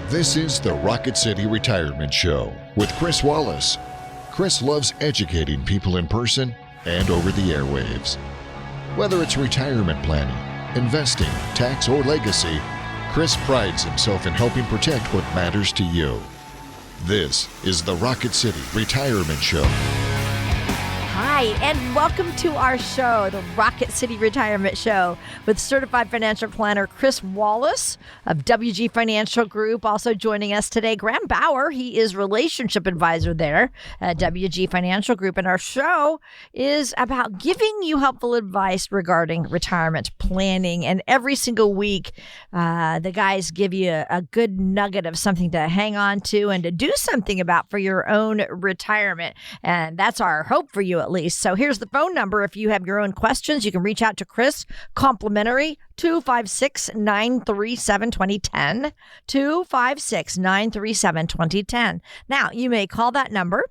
This is the Rocket City Retirement Show with Cris Wallace. Cris loves educating people in person and over the airwaves. Whether it's retirement planning, investing, tax, or legacy, Cris prides himself in helping protect what matters to you. This is the Rocket City Retirement Show. Hi, and welcome to our show, the Rocket City Retirement Show, with certified financial planner Cris Wallace of WG Financial Group. Also joining us today, Graham Bauer. He is relationship advisor there at WG Financial Group. And our show is about giving you helpful advice regarding retirement planning. And every single week, the guys give you a good nugget of something to hang on to and to do something about for your own retirement. And that's our hope for you, at least. So here's the phone number. If you have your own questions, you can reach out to Cris, complimentary, 256-937-2010, 256-937-2010. Now, you may call that number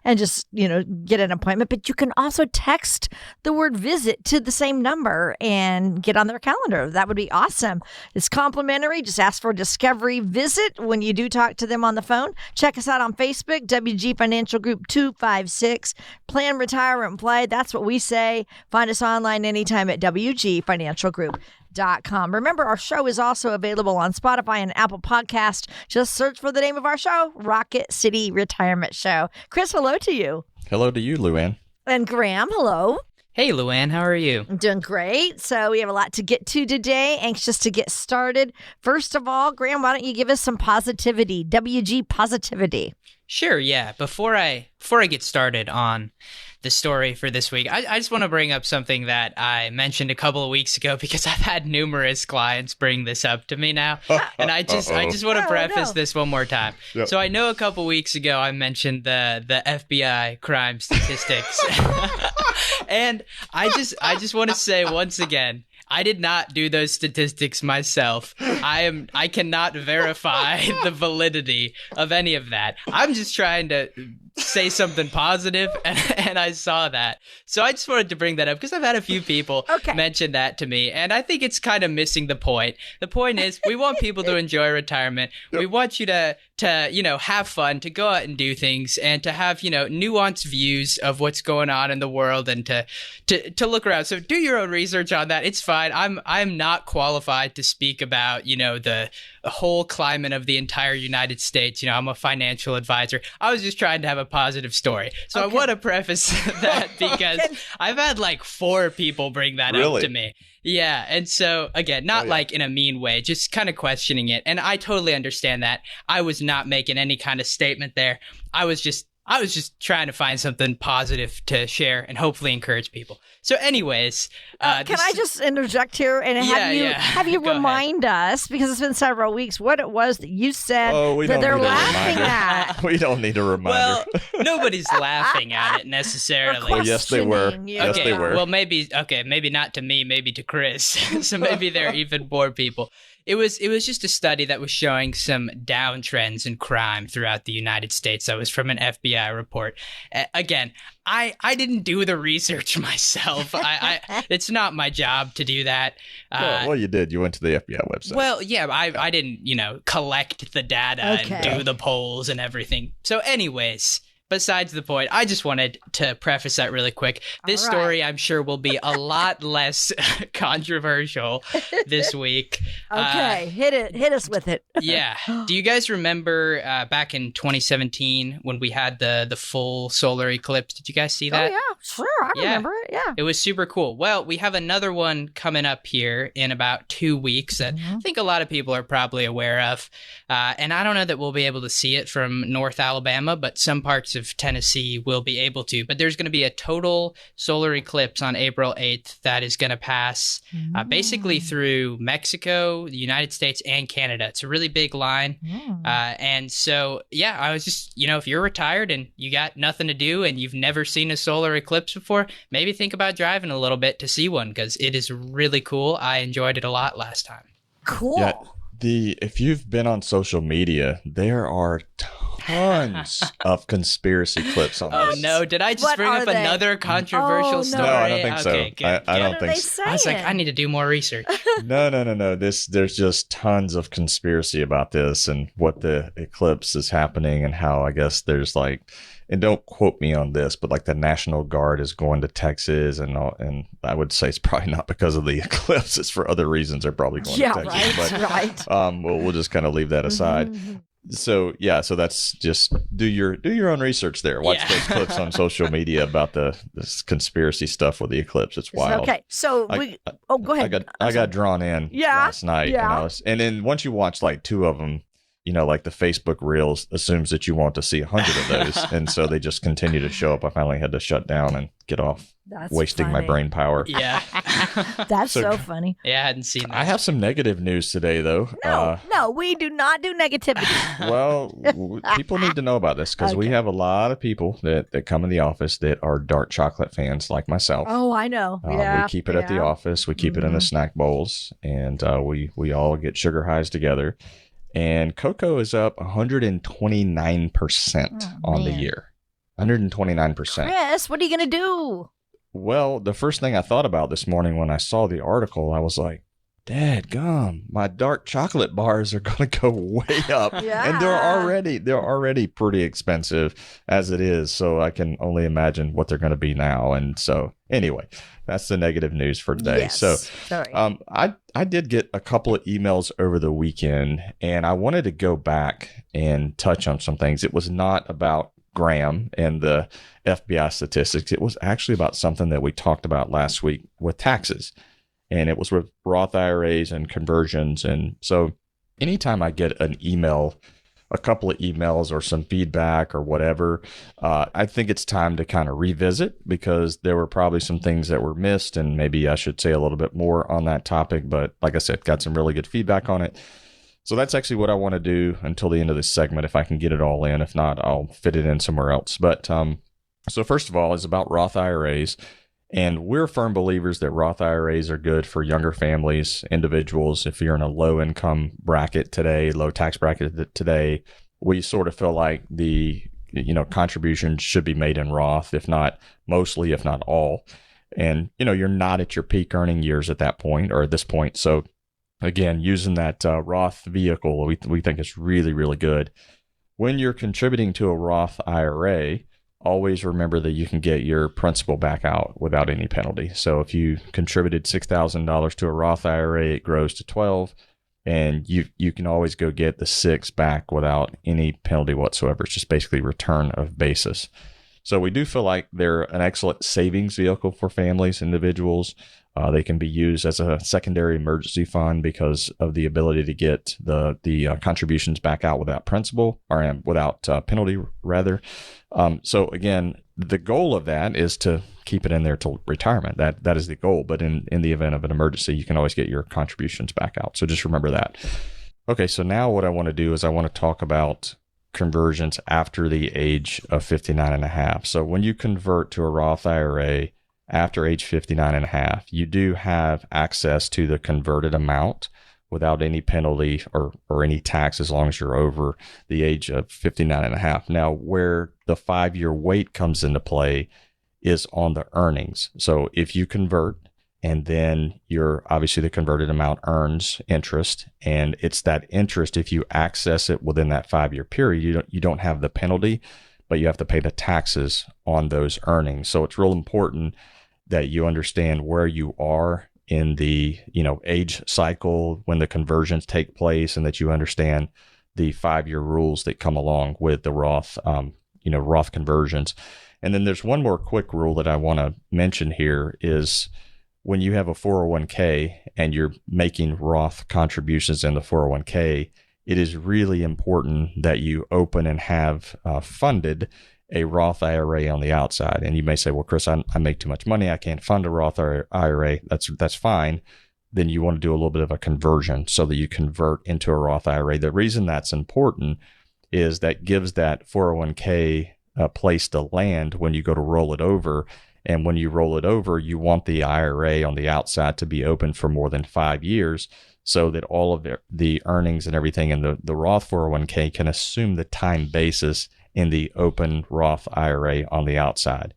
and just, get an appointment, but you can also text the word visit to the same number and get on their calendar. That would be awesome. It's complimentary. Just ask for a discovery visit when you do talk to them on the phone. Check us out on Facebook, WG Financial Group 256. Plan, retire, and play. That's what we say. Find us online anytime at WGFinancialGroup.com. Remember, our show is also available on Spotify and Apple Podcast. Just search for the name of our show, Rocket City Retirement Show. Cris, hello to you. Hello to you, Luann. And Graham, hello. Hey, Luann, how are you? I'm doing great. So we have a lot to get to today. Anxious to get started. First of all, Graham, why don't you give us some positivity, WG positivity? Sure, yeah. Before I get started on the story for this week, I just want to bring up something that I mentioned a couple of weeks ago because I've had numerous clients bring this up to me now. And I just want to preface this one more time. Yep. So I know a couple weeks ago I mentioned the FBI crime statistics. And I just want to say once again, I did not do those statistics myself. I cannot verify the validity of any of that. I'm just trying to say something positive, and I saw that. So I just wanted to bring that up because I've had a few people mention that to me, and I think it's kind of missing the point. The point is we want people to enjoy retirement. Yep. We want you to have fun, to go out and do things, and to have, nuanced views of what's going on in the world and to look around. So do your own research on that. It's fine. I'm not qualified to speak about, the whole climate of the entire United States. I'm a financial advisor. I was just trying to have a positive story. So I want to preface that because I've had like 4 people bring that up to me. Yeah. And so again, not like in a mean way, just kind of questioning it. And I totally understand that. I was not making any kind of statement there. I was just trying to find something positive to share and hopefully encourage people. So anyways, can I just interject here and have you remind us, because it's been several weeks, what it was that you said that they're laughing at? We don't need a reminder. Well, nobody's laughing at it necessarily. Well, yes, they were. Yes, they were. Well, maybe not to me, maybe to Cris. So maybe there are even more people. It was just a study that was showing some downtrends in crime throughout the United States. That was from an FBI report. Again, I didn't do the research myself. It's not my job to do that. Well, you did. You went to the FBI website. Well, yeah, I didn't, collect the data and do the polls and everything. So anyways, besides the point, I just wanted to preface that really quick. This story, I'm sure, will be a lot less controversial this week. Okay, hit us with it. Yeah. Do you guys remember back in 2017 when we had the full solar eclipse? Did you guys see that? Oh, yeah, sure. I remember it, yeah. It was super cool. Well, we have another one coming up here in about 2 weeks that I think a lot of people are probably aware of. And I don't know that we'll be able to see it from North Alabama, but some parts of Tennessee will be able to. But there's going to be a total solar eclipse on April 8th that is going to pass basically through Mexico, the United States, and Canada. It's a really big line. And so, yeah, I was just, if you're retired and you got nothing to do and you've never seen a solar eclipse before, maybe think about driving a little bit to see one because it is really cool. I enjoyed it a lot last time. Cool. Yeah, if you've been on social media, there are tons of conspiracy clips on Oh this. no! Did I just What bring are up they? another controversial Oh, no. story? No, I don't think so. Okay, good, I good. don't What are think they so. saying? I was like, I need to do more research. No. There's just tons of conspiracy about this and what the eclipse is happening and how I guess there's like, and don't quote me on this, but like the National Guard is going to Texas and I would say it's probably not because of the eclipse. It's for other reasons. They're probably going to Texas. right. But we'll just kind of leave that aside. Mhm. So that's just do your own research there. Watch those clips on social media about this conspiracy stuff with the eclipse. It's wild. Okay, so go ahead. I got drawn in last night, and then once you watch like 2 of them, like the Facebook Reels assumes that you want to see 100 of those, and so they just continue to show up. I finally had to shut down and get off wasting my brain power. Yeah. That's so funny. Yeah, I hadn't seen that. I have some negative news today, though. No, we do not do negativity. Well, people need to know about this because we have a lot of people that come in the office that are dark chocolate fans like myself. Oh, I know. We keep it at the office. We keep it in the snack bowls, and we all get sugar highs together. And cocoa is up 129% on the year. 129%. Chris, what are you going to do? Well, the first thing I thought about this morning when I saw the article, I was like, dadgum, my dark chocolate bars are going to go way up. And they're already pretty expensive as it is. So I can only imagine what they're going to be now. And so anyway, that's the negative news for today. Yes. So Sorry. I did get a couple of emails over the weekend, and I wanted to go back and touch on some things. It was not about Graham and the FBI statistics. It was actually about something that we talked about last week with taxes. And it was with Roth IRAs and conversions. And so anytime I get an email, a couple of emails or some feedback or whatever, I think it's time to kind of revisit because there were probably some things that were missed. And maybe I should say a little bit more on that topic. But like I said, got some really good feedback on it. So that's actually what I want to do until the end of this segment, if I can get it all in. If not, I'll fit it in somewhere else. But so first of all, it's about Roth IRAs. And we're firm believers that Roth IRAs are good for younger families, individuals. If you're in a low income bracket today, low tax bracket today, we sort of feel like the contributions should be made in Roth, if not mostly, if not all. And, you're not at your peak earning years at that point or at this point. So again, using that Roth vehicle, we think it's really, really good. When you're contributing to a Roth IRA, always remember that you can get your principal back out without any penalty. So if you contributed $6,000 to a Roth IRA, it grows to 12, and you can always go get the 6 back without any penalty whatsoever. It's just basically return of basis. So we do feel like they're an excellent savings vehicle for families, individuals. They can be used as a secondary emergency fund because of the ability to get the contributions back out without principal or without penalty, rather. So again, the goal of that is to keep it in there till retirement. That is the goal. But in the event of an emergency, you can always get your contributions back out. So just remember that. Okay, so now what I want to do is I want to talk about conversions after the age of 59 and a half. So when you convert to a Roth IRA after age 59 and a half, you do have access to the converted amount without any penalty or any tax as long as you're over the age of 59 and a half. Now, where the 5-year wait comes into play is on the earnings. So if you convert and then obviously the converted amount earns interest, and it's that interest, if you access it within that 5-year period, you don't have the penalty, but you have to pay the taxes on those earnings. So it's real important that you understand where you are in the age cycle when the conversions take place, and that you understand the 5-year rules that come along with the Roth Roth conversions. And then there's one more quick rule that I want to mention here is when you have a 401k and you're making Roth contributions in the 401k, it is really important that you open and have funded a Roth IRA on the outside. And you may say, well, Chris, I make too much money. I can't fund a Roth IRA. That's fine. Then you want to do a little bit of a conversion so that you convert into a Roth IRA. The reason that's important is that gives that 401k a place to land when you go to roll it over. And when you roll it over, you want the IRA on the outside to be open for more than 5 years so that all of the earnings and everything in the Roth 401k can assume the time basis in the open Roth IRA on the outside.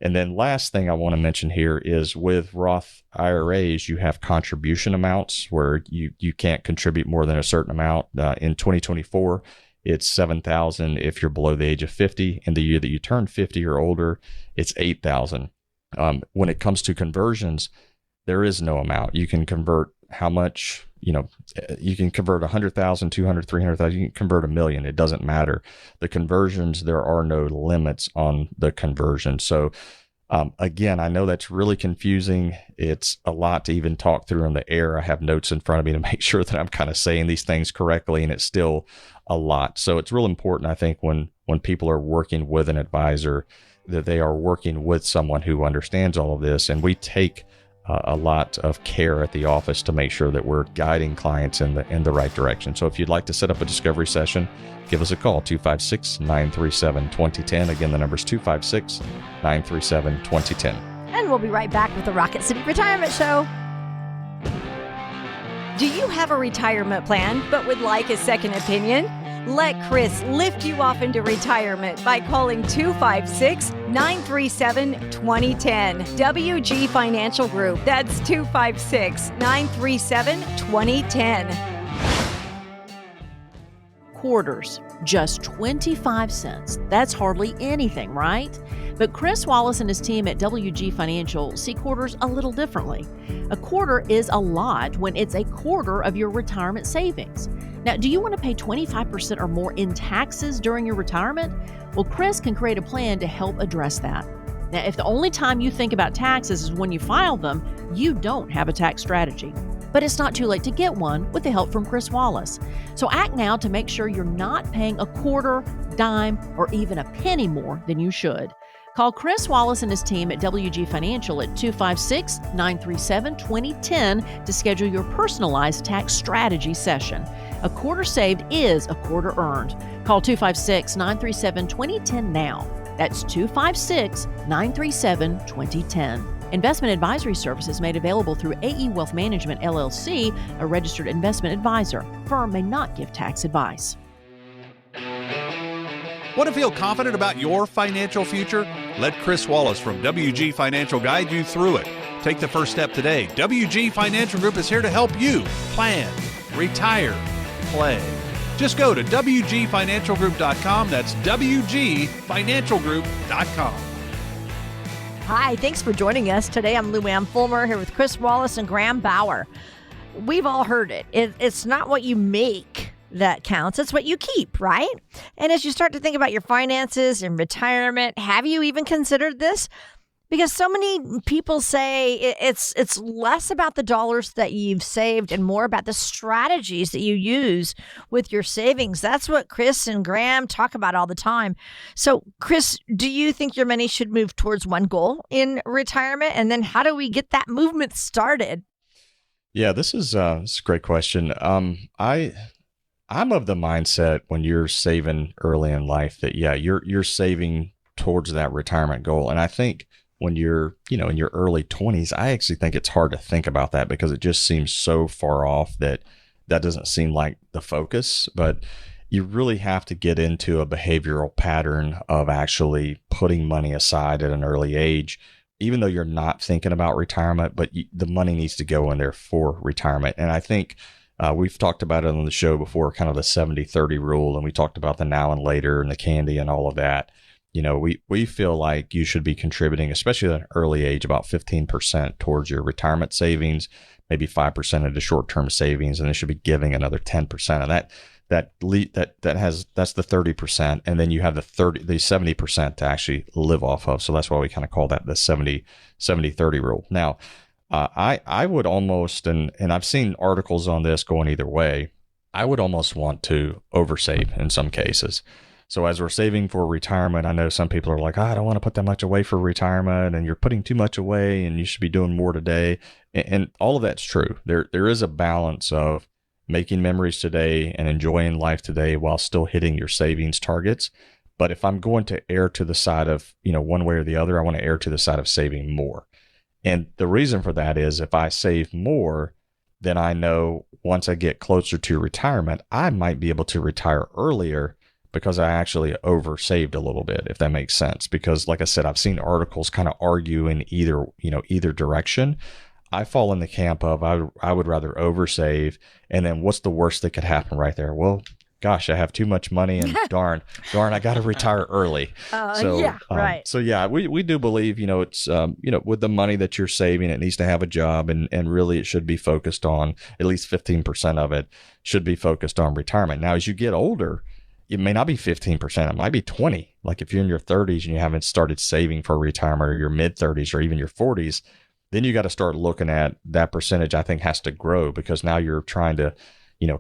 And then last thing I want to mention here is with Roth IRAs, you have contribution amounts where you can't contribute more than a certain amount. In 2024, it's $7,000 if you're below the age of 50. In the year that you turn 50 or older, it's $8,000. When it comes to conversions, there is no amount. You can convert how much, you can convert 100,000, 200, 300,000, you can convert $1 million. It doesn't matter. The conversions, there are no limits on the conversion. So again, I know that's really confusing. It's a lot to even talk through in the air. I have notes in front of me to make sure that I'm kind of saying these things correctly, and it's still a lot. So it's real important, I think, when people are working with an advisor, that they are working with someone who understands all of this. And we take a lot of care at the office to make sure that we're guiding clients in the right direction. So if you'd like to set up a discovery session, give us a call, 256-937-2010. Again, the number is 256-937-2010. And we'll be right back with the Rocket City Retirement Show. Do you have a retirement plan but would like a second opinion? Let Cris lift you off into retirement by calling 256-937-2010. WG Financial Group. That's 256-937-2010. Quarters, just 25 cents. That's hardly anything, right? But Cris Wallace and his team at WG Financial see quarters a little differently. A quarter is a lot when it's a quarter of your retirement savings. Now, do you want to pay 25% or more in taxes during your retirement? Well, Cris can create a plan to help address that. Now, if the only time you think about taxes is when you file them, you don't have a tax strategy. But it's not too late to get one with the help from Cris Wallace. So act now to make sure you're not paying a quarter, dime, or even a penny more than you should. Call Cris Wallace and his team at WG Financial at 256-937-2010 to schedule your personalized tax strategy session. A quarter saved is a quarter earned. Call 256-937-2010 now. That's 256-937-2010. Investment advisory services made available through AE Wealth Management, LLC, a registered investment advisor. Firm may not give tax advice. Want to feel confident about your financial future? Let Cris Wallace from WG Financial guide you through it. Take the first step today. WG Financial Group is here to help you plan, retire, play. Just go to WGFinancialGroup.com. That's WGFinancialGroup.com. Hi, thanks for joining us. Today I'm Lou Ann Fulmer here with Cris Wallace and Graham Bauer. We've all heard it. It's not what you make that counts. It's what you keep, right? And as you start to think about your finances and retirement, have you even considered this? Because so many people say it's less about the dollars that you've saved and more about the strategies that you use with your savings. That's what Cris and Graham talk about all the time. So, Cris, do you think your money should move towards one goal in retirement? And then how do we get that movement started? Yeah, this is a great question. I'm of the mindset when you're saving early in life that, you're saving towards that retirement goal. And I think when you're, in your early 20s, I actually think it's hard to think about that because it just seems so far off that doesn't seem like the focus. But you really have to get into a behavioral pattern of actually putting money aside at an early age, even though you're not thinking about retirement, but the money needs to go in there for retirement. And I think we've talked about it on the show before, kind of the 70-30 rule, and we talked about the now and later and the candy and all of that. We feel like you should be contributing, especially at an early age, about 15% towards your retirement savings, maybe 5% into short-term savings, and then should be giving another 10% of that. That's the 30%, and then you have the 70% to actually live off of. So that's why we kind of call that the 70-30 rule. Now, I would almost, and I've seen articles on this going either way, I would almost want to oversave in some cases. So as we're saving for retirement, I know some people are like, I don't want to put that much away for retirement, and you're putting too much away and you should be doing more today. And all of that's true. There is a balance of making memories today and enjoying life today while still hitting your savings targets. But if I'm going to err to the side of, one way or the other, I want to err to the side of saving more. And the reason for that is if I save more, then I know once I get closer to retirement, I might be able to retire earlier because I actually oversaved a little bit, if that makes sense. Because like I said, I've seen articles kind of argue in either direction. I fall in the camp of I would rather oversave, and then what's the worst that could happen right there? Well, gosh, I have too much money, and darn, I got to retire early. Right. So yeah, we do believe, it's, with the money that you're saving, it needs to have a job, and really it should be focused on, at least 15% of it should be focused on retirement. Now, as you get older, it may not be 15%, it might be 20. Like if you're in your 30s and you haven't started saving for retirement, or your mid 30s or even your 40s, then you got to start looking at that percentage. I think has to grow, because now you're trying to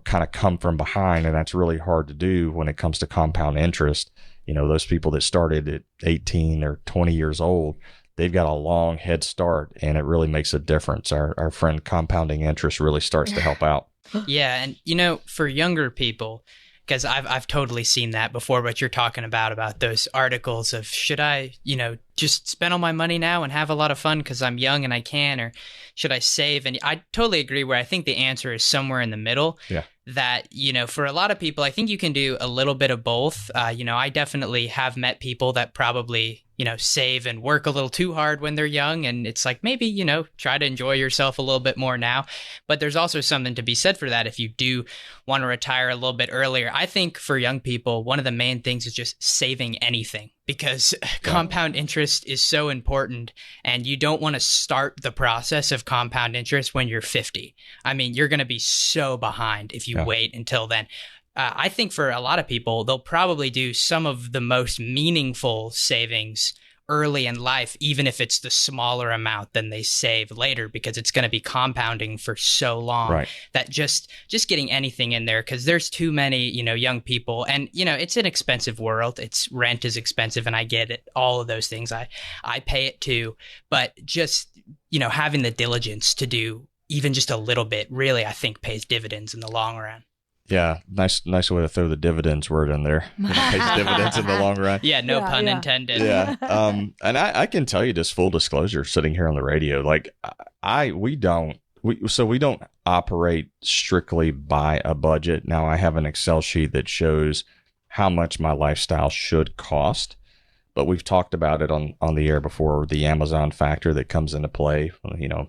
kind of come from behind. And that's really hard to do when it comes to compound interest. Those people that started at 18 or 20 years old, they've got a long head start, and it really makes a difference. Our friend compounding interest really starts to help out. Yeah. And, for younger people, because I've totally seen that before, what you're talking about those articles of, should I, just spend all my money now and have a lot of fun because I'm young and I can, or should I save? And I totally agree, where I think the answer is somewhere in the middle. Yeah. That, for a lot of people, I think you can do a little bit of both. I definitely have met people that probably, save and work a little too hard when they're young. And it's like, maybe, try to enjoy yourself a little bit more now. But there's also something to be said for that if you do want to retire a little bit earlier. I think for young people, one of the main things is just saving anything, because compound interest is so important, and you don't want to start the process of compound interest when you're 50. I mean, you're going to be so behind if you wait until then. I think for a lot of people, they'll probably do some of the most meaningful savings early in life, even if it's the smaller amount than they save later, because it's going to be compounding for so long that just getting anything in there, because there's too many, young people, and, it's an expensive world. It's rent is expensive, and I get it. All of those things, I pay it too, but just, having the diligence to do even just a little bit really, I think, pays dividends in the long run. Yeah, nice way to throw the dividends word in there. Pays dividends in the long run. Yeah, no pun intended. Yeah, and I can tell you, just full disclosure, sitting here on the radio, like we don't operate strictly by a budget. Now, I have an Excel sheet that shows how much my lifestyle should cost, but we've talked about it on the air before. The Amazon factor that comes into play.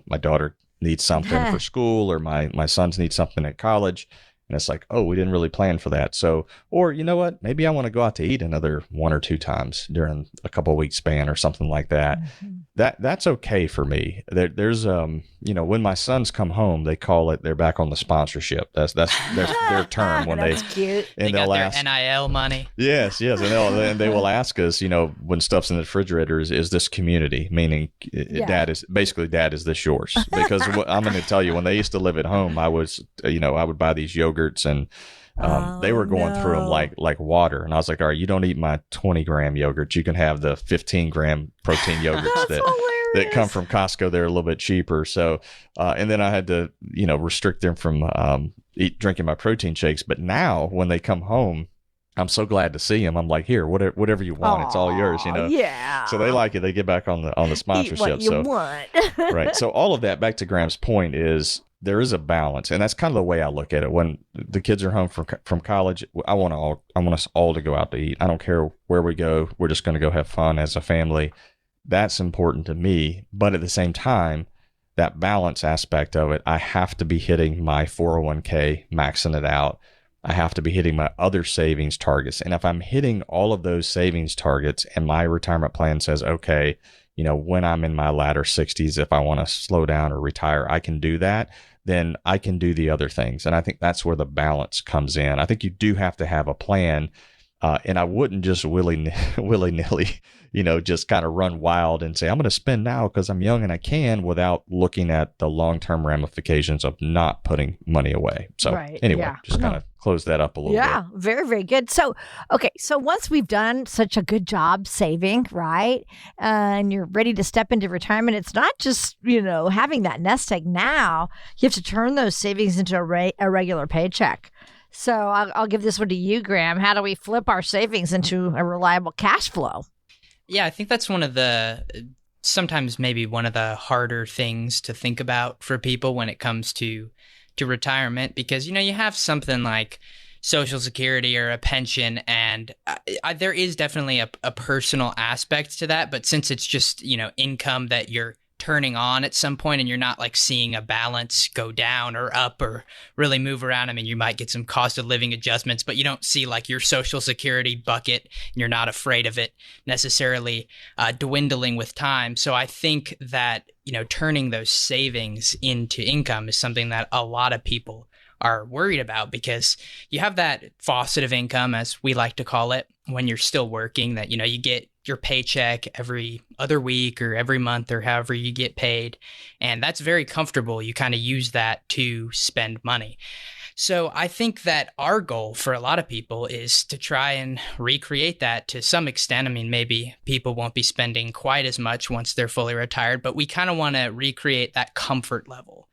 My daughter needs something for school, or my sons need something at college. And it's like, oh, we didn't really plan for that. So, or you know what? Maybe I want to go out to eat another 1 or 2 times during a couple of weeks span or something like that. Mm-hmm. That's okay for me. There's when my sons come home, they call it, they're back on the sponsorship. That's their term when that's cute. And they got their NIL money. Yes, and they will ask us, when stuff's in the refrigerator, is this community? Meaning, dad is this yours? Because I'm going to tell you, when they used to live at home, I would buy these yogurts, and they were going through them like water. And I was like, all right, you don't eat my 20-gram yogurt. You can have the 15-gram protein yogurts that come from Costco. They're a little bit cheaper. So, and then I had to, restrict them from drinking my protein shakes. But now when they come home, I'm so glad to see them. I'm like, here, whatever you want, it's all yours, Yeah. So they like it. They get back on the sponsorship. Eat what you want. Right. So all of that, back to Graham's point, is there is a balance, and that's kind of the way I look at it. When the kids are home from college, I want us all to go out to eat. I don't care where we go. We're just going to go have fun as a family. That's important to me. But at the same time, that balance aspect of it, I have to be hitting my 401k, maxing it out. I have to be hitting my other savings targets. And if I'm hitting all of those savings targets and my retirement plan says, okay, when I'm in my latter 60s, if I want to slow down or retire, I can do that, then I can do the other things. And I think that's where the balance comes in. I think you do have to have a plan. And I wouldn't just willy-nilly, just kind of run wild and say, I'm going to spend now because I'm young and I can, without looking at the long-term ramifications of not putting money away. So anyway, just kind of close that up a little bit. Yeah, very, very good. So, okay. So once we've done such a good job saving, right, and you're ready to step into retirement, it's not just, having that nest egg now. You have to turn those savings into a regular paycheck. So I'll give this one to you, Graham. How do we flip our savings into a reliable cash flow? Yeah, I think that's one of the sometimes maybe one of the harder things to think about for people when it comes to retirement, because you have something like Social Security or a pension, and there is definitely a personal aspect to that. But since it's just income that you're turning on at some point, and you're not like seeing a balance go down or up or really move around. I mean, you might get some cost of living adjustments, but you don't see like your Social Security bucket, and you're not afraid of it necessarily dwindling with time. So I think that, turning those savings into income is something that a lot of people are worried about, because you have that faucet of income, as we like to call it, when you're still working, that, you get your paycheck every other week or every month or however you get paid. And that's very comfortable. You kind of use that to spend money. So I think that our goal for a lot of people is to try and recreate that to some extent. I mean, maybe people won't be spending quite as much once they're fully retired, but we kind of want to recreate that comfort level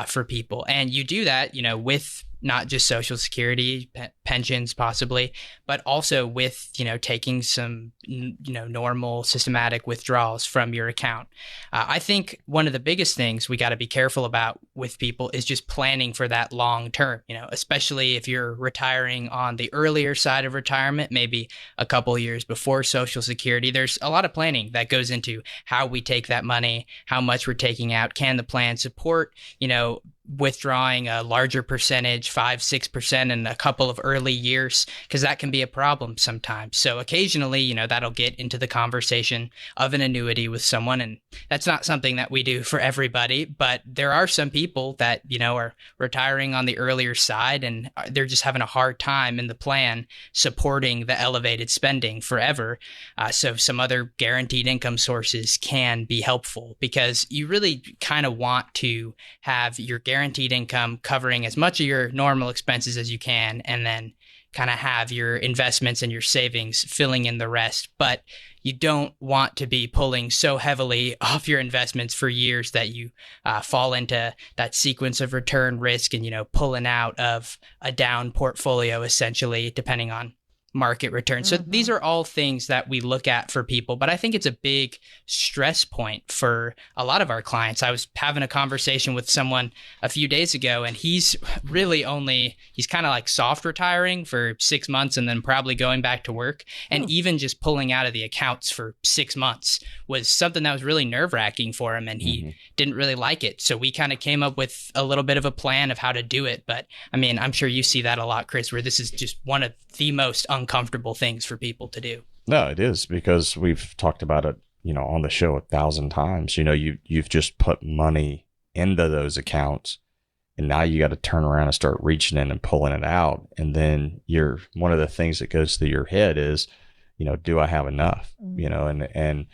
for people. And you do that, with not just Social Security, pensions possibly, but also with, taking some, normal systematic withdrawals from your account. I think one of the biggest things we got to be careful about with people is just planning for that long term, especially if you're retiring on the earlier side of retirement, maybe a couple of years before Social Security. There's a lot of planning that goes into how we take that money, how much we're taking out. Can the plan support, withdrawing a larger percentage, 5-6% in a couple of early years, because that can be a problem sometimes. So occasionally, that'll get into the conversation of an annuity with someone, and that's not something that we do for everybody, but there are some people that, are retiring on the earlier side, and they're just having a hard time in the plan supporting the elevated spending forever. So some other guaranteed income sources can be helpful, because you really kind of want to have your guaranteed income covering as much of your normal expenses as you can, and then kind of have your investments and your savings filling in the rest. But you don't want to be pulling so heavily off your investments for years that you fall into that sequence of return risk and, pulling out of a down portfolio, essentially, depending on market return. So these are all things that we look at for people, but I think it's a big stress point for a lot of our clients. I was having a conversation with someone a few days ago, and he's kind of like soft retiring for 6 months and then probably going back to work. And even just pulling out of the accounts for 6 months was something that was really nerve-wracking for him, and he didn't really like it. So we kind of came up with a little bit of a plan of how to do it. But I mean, I'm sure you see that a lot, Chris, where this is just one of the most uncomfortable things for people to do. No, it is, because we've talked about it, on the show 1,000 times. You've just put money into those accounts, and now you got to turn around and start reaching in and pulling it out. And then one of the things that goes through your head is, do I have enough? And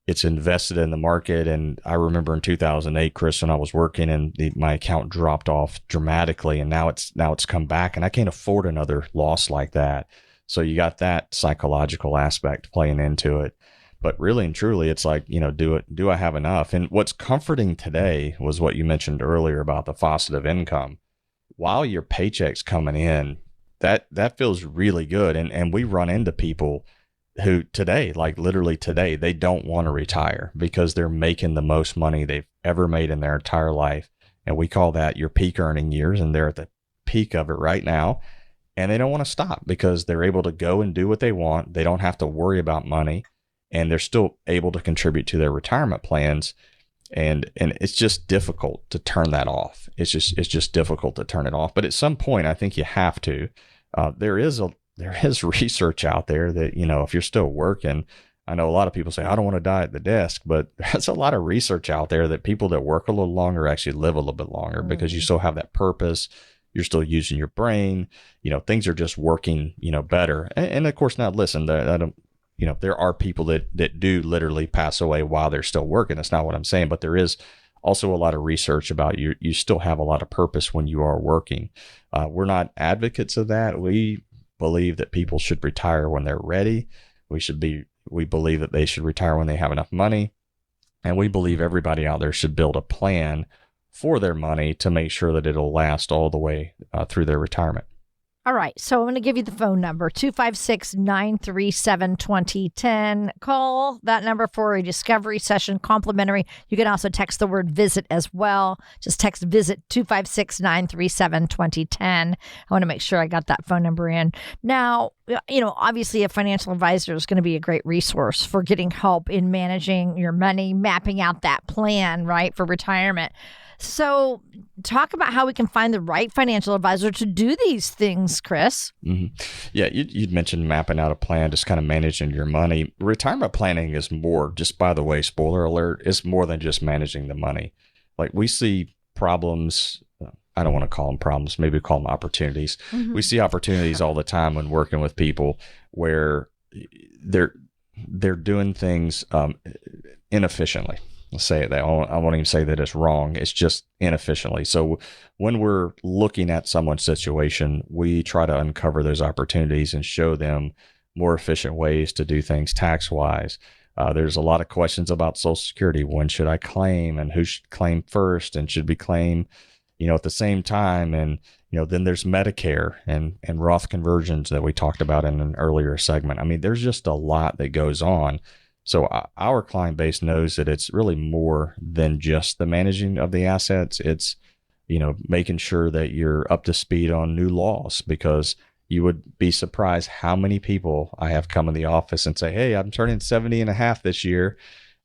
it's invested in the market. And I remember in 2008, Chris, when I was working, and my account dropped off dramatically, and now it's come back, and I can't afford another loss like that. So you got that psychological aspect playing into it. But really and truly, it's like, do I have enough? And what's comforting today was what you mentioned earlier about the faucet of income. While your paycheck's coming in, that feels really good. And we run into people who today, like literally today, they don't want to retire because they're making the most money they've ever made in their entire life. And we call that your peak earning years. And they're at the peak of it right now. And they don't want to stop because they're able to go and do what they want. They don't have to worry about money, and they're still able to contribute to their retirement plans. And it's just difficult to turn that off. It's just difficult to turn it off. But at some point, I think you have to. There is research out there that, if you're still working, I know a lot of people say, I don't want to die at the desk, but there's a lot of research out there that people that work a little longer actually live a little bit longer because you still have that purpose. You're still using your brain, things are just working, better. And of course, now listen, there are people that do literally pass away while they're still working. That's not what I'm saying, but there is also a lot of research about you still have a lot of purpose when you are working. We're not advocates of that. We believe that people should retire when they're ready. We believe that they should retire when they have enough money. And we believe everybody out there should build a plan for their money to make sure that it'll last all the way through their retirement. All right, so I'm going to give you the phone number, 256-937-2010. Call that number for a discovery session, complimentary. You can also text the word visit as well. Just text visit 256-937-2010. I want to make sure I got that phone number in. Now, obviously a financial advisor is going to be a great resource for getting help in managing your money, mapping out that plan, right, for retirement. So talk about how we can find the right financial advisor to do these things, Cris. Mm-hmm. Yeah, you'd mentioned mapping out a plan, just kind of managing your money. Retirement planning is more, just by the way, spoiler alert, it's more than just managing the money. Like we see problems, I don't want to call them problems, maybe call them opportunities. Mm-hmm. We see opportunities all the time when working with people where they're doing things inefficiently. Let's say that. I won't even say that it's wrong. It's just inefficiently. So when we're looking at someone's situation, we try to uncover those opportunities and show them more efficient ways to do things tax-wise. There's a lot of questions about Social Security. When should I claim, and who should claim first, and should we claim, at the same time? And, then there's Medicare and Roth conversions that we talked about in an earlier segment. I mean, there's just a lot that goes on. So our client base knows that it's really more than just the managing of the assets. It's, making sure that you're up to speed on new laws, because you would be surprised how many people I have come in the office and say, hey, I'm turning 70 and a half this year.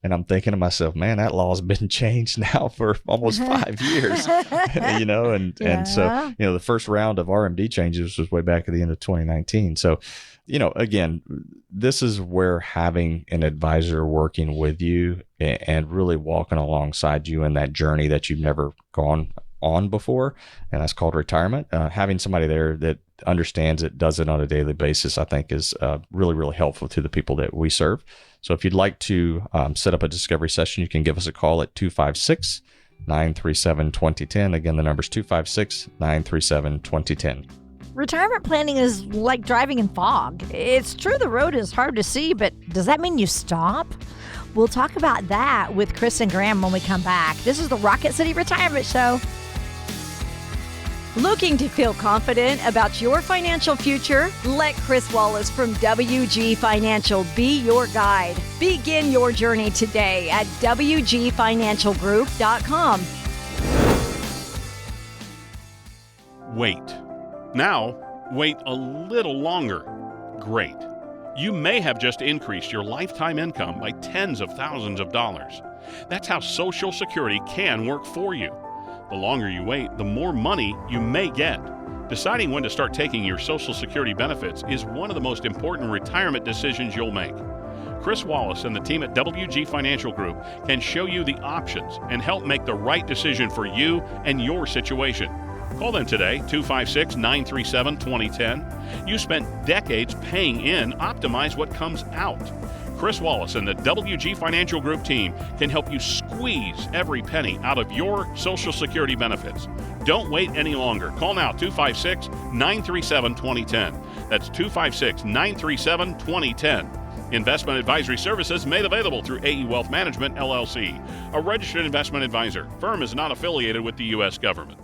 And I'm thinking to myself, man, that law's been changed now for almost 5 years, and so, the first round of RMD changes was way back at the end of 2019. So, again, this is where having an advisor working with you and really walking alongside you in that journey that you've never gone on before, and that's called retirement. Having somebody there that understands it, does it on a daily basis, I think is really, really helpful to the people that we serve. So if you'd like to set up a discovery session, you can give us a call at 256-937-2010. Again, the number's 256-937-2010. Retirement planning is like driving in fog. It's true the road is hard to see, but does that mean you stop? We'll talk about that with Cris and Graham when we come back. This is the Rocket City Retirement Show. Looking to feel confident about your financial future? Let Cris Wallace from WG Financial be your guide. Begin your journey today at WGFinancialGroup.com. Wait. Now, wait a little longer. Great. You may have just increased your lifetime income by tens of thousands of dollars. That's how Social Security can work for you. The longer you wait, the more money you may get. Deciding when to start taking your Social Security benefits is one of the most important retirement decisions you'll make. Cris Wallace and the team at WG Financial Group can show you the options and help make the right decision for you and your situation. Call them today, 256-937-2010. You spent decades paying in. Optimize what comes out. Cris Wallace and the WG Financial Group team can help you squeeze every penny out of your Social Security benefits. Don't wait any longer. Call now, 256-937-2010. That's 256-937-2010. Investment advisory services made available through AE Wealth Management, LLC, a registered investment advisor. Firm is not affiliated with the U.S. government.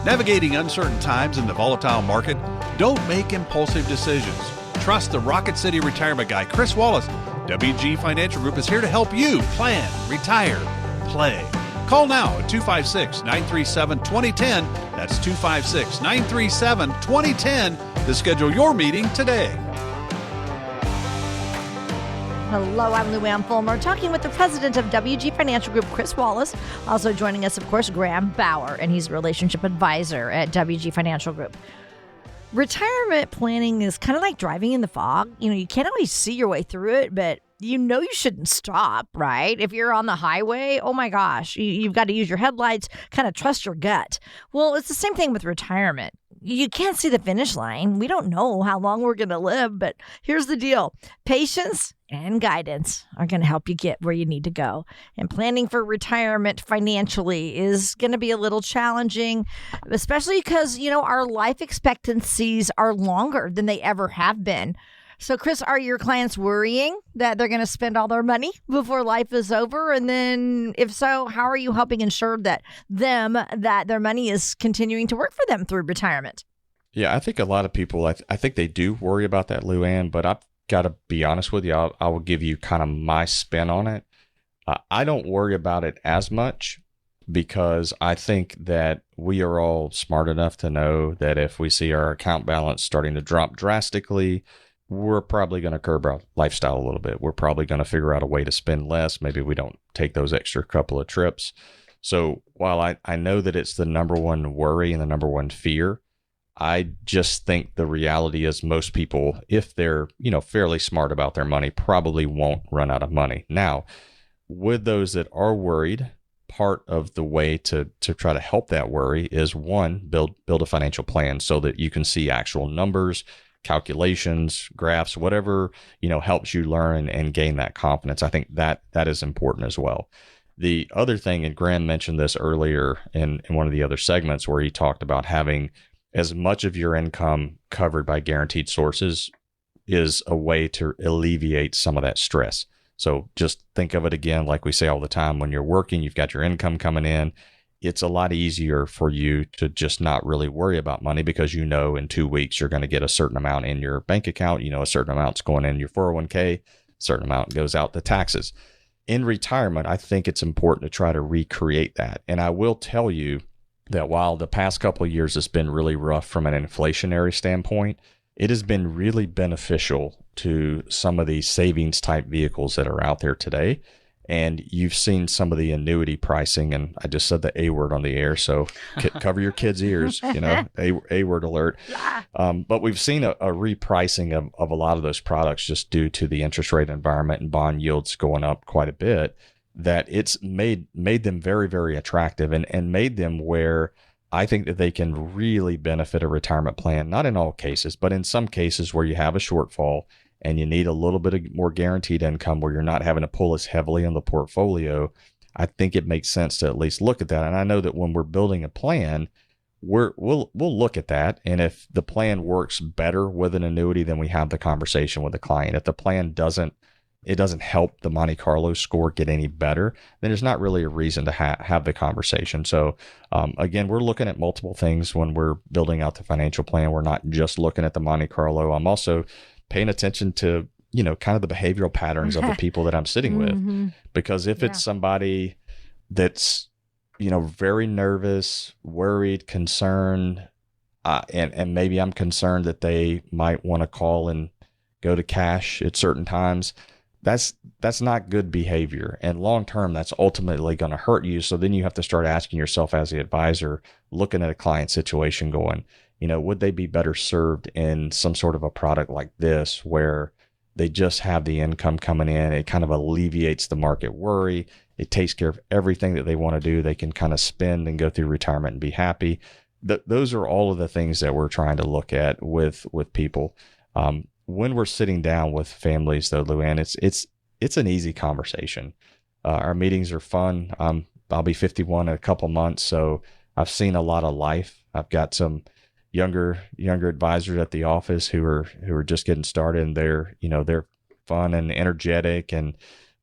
Navigating uncertain times in the volatile market? Don't make impulsive decisions. Trust the Rocket City retirement guy, Cris Wallace. WG Financial Group is here to help you plan, retire, play. Call now at 256-937-2010. That's 256-937-2010 to schedule your meeting today. Hello, I'm Lou Ann Fulmer, talking with the president of WG Financial Group, Cris Wallace. Also joining us, of course, Graham Bauer, and he's a relationship advisor at WG Financial Group. Retirement planning is kind of like driving in the fog. You can't always see your way through it, but you shouldn't stop, right? If you're on the highway, oh my gosh, you've got to use your headlights, kind of trust your gut. Well, it's the same thing with retirement. You can't see the finish line. We don't know how long we're going to live, but here's the deal. Patience and guidance are going to help you get where you need to go. And planning for retirement financially is going to be a little challenging, especially because, our life expectancies are longer than they ever have been. So, Chris, are your clients worrying that they're going to spend all their money before life is over? And then, if so, how are you helping ensure that their money is continuing to work for them through retirement? Yeah, I think a lot of people, I think they do worry about that, Luann, but I've got to be honest with you. I will give you kind of my spin on it. I don't worry about it as much because I think that we are all smart enough to know that if we see our account balance starting to drop drastically, we're probably going to curb our lifestyle a little bit. We're probably going to figure out a way to spend less. Maybe we don't take those extra couple of trips. So while I know that it's the number one worry and the number one fear, I just think the reality is most people, if they're, fairly smart about their money, probably won't run out of money. Now, with those that are worried, part of the way to try to help that worry is one, build a financial plan so that you can see actual numbers, calculations, graphs, whatever, helps you learn and gain that confidence. I think that is important as well. The other thing, and Graham mentioned this earlier in one of the other segments where he talked about having as much of your income covered by guaranteed sources is a way to alleviate some of that stress. So just think of it again, like we say all the time, when you're working, you've got your income coming in. It's a lot easier for you to just not really worry about money because in 2 weeks, you're going to get a certain amount in your bank account. A certain amount's going in your 401k, a certain amount goes out to taxes. In retirement, I think it's important to try to recreate that. And I will tell you that while the past couple of years has been really rough from an inflationary standpoint, it has been really beneficial to some of these savings type vehicles that are out there today. And you've seen some of the annuity pricing, and I just said the A word on the air, so cover your kids' ears, A word alert. But we've seen a repricing of a lot of those products just due to the interest rate environment and bond yields going up quite a bit, that it's made them very, very attractive and made them where I think that they can really benefit a retirement plan, not in all cases, but in some cases where you have a shortfall and you need a little bit of more guaranteed income where you're not having to pull as heavily on the portfolio. I think it makes sense to at least look at that. And I know that when we're building a plan, we'll look at that. And if the plan works better with an annuity, then we have the conversation with the client. If the plan doesn't help the Monte Carlo score get any better, then there's not really a reason to have the conversation. So again, we're looking at multiple things when we're building out the financial plan. We're not just looking at the Monte Carlo. I'm also paying attention to, kind of the behavioral patterns of the people that I'm sitting with. Because if it's somebody that's, very nervous, worried, concerned, and maybe I'm concerned that they might want to call and go to cash at certain times, that's not good behavior. And long term, that's ultimately going to hurt you. So then you have to start asking yourself as the advisor, looking at a client situation going, would they be better served in some sort of a product like this where they just have the income coming in? It kind of alleviates the market worry. It takes care of everything that they want to do. They can kind of spend and go through retirement and be happy. Those are all of the things that we're trying to look at with people. When we're sitting down with families, though, Luann, it's an easy conversation. Our meetings are fun. I'll be 51 in a couple months, so I've seen a lot of life. I've got some younger advisors at the office who are just getting started, and they're fun and energetic, and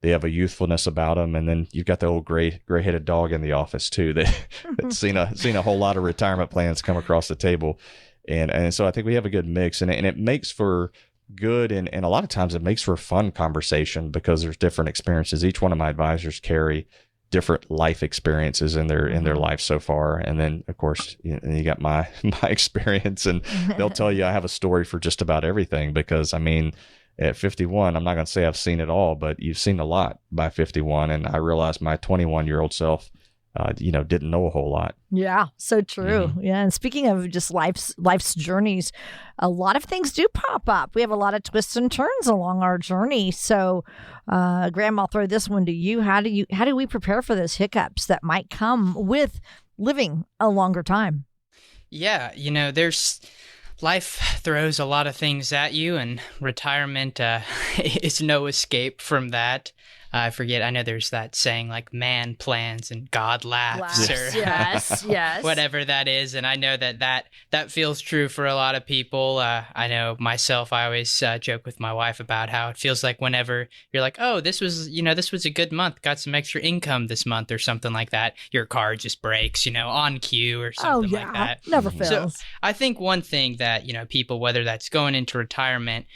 they have a youthfulness about them. And then you've got the old gray-headed dog in the office too that's seen a whole lot of retirement plans come across the table, and so I think we have a good mix, and it makes for good and a lot of times it makes for a fun conversation because there's different experiences. Each one of my advisors carry different life experiences in their life so far, and then of course you got my experience, and they'll tell you I have a story for just about everything, because I mean at 51, I'm not going to say I've seen it all, but you've seen a lot by 51, and I realized my 21-year-old self didn't know a whole lot. Yeah, so true. Mm-hmm. Yeah, and speaking of just life's journeys, a lot of things do pop up. We have a lot of twists and turns along our journey. So, Graham, I'll throw this one to you. How do we prepare for those hiccups that might come with living a longer time? Yeah, life throws a lot of things at you, and retirement is no escape from that. I forget. I know there's that saying like "man plans and God laughs," or yes. whatever that is. And I know that feels true for a lot of people. I know myself. I always joke with my wife about how it feels like whenever you're like, "Oh, this was a good month. Got some extra income this month," or something like that. Your car just breaks, on cue or something like that. Never fails. So I think one thing that people, whether that's going into retirement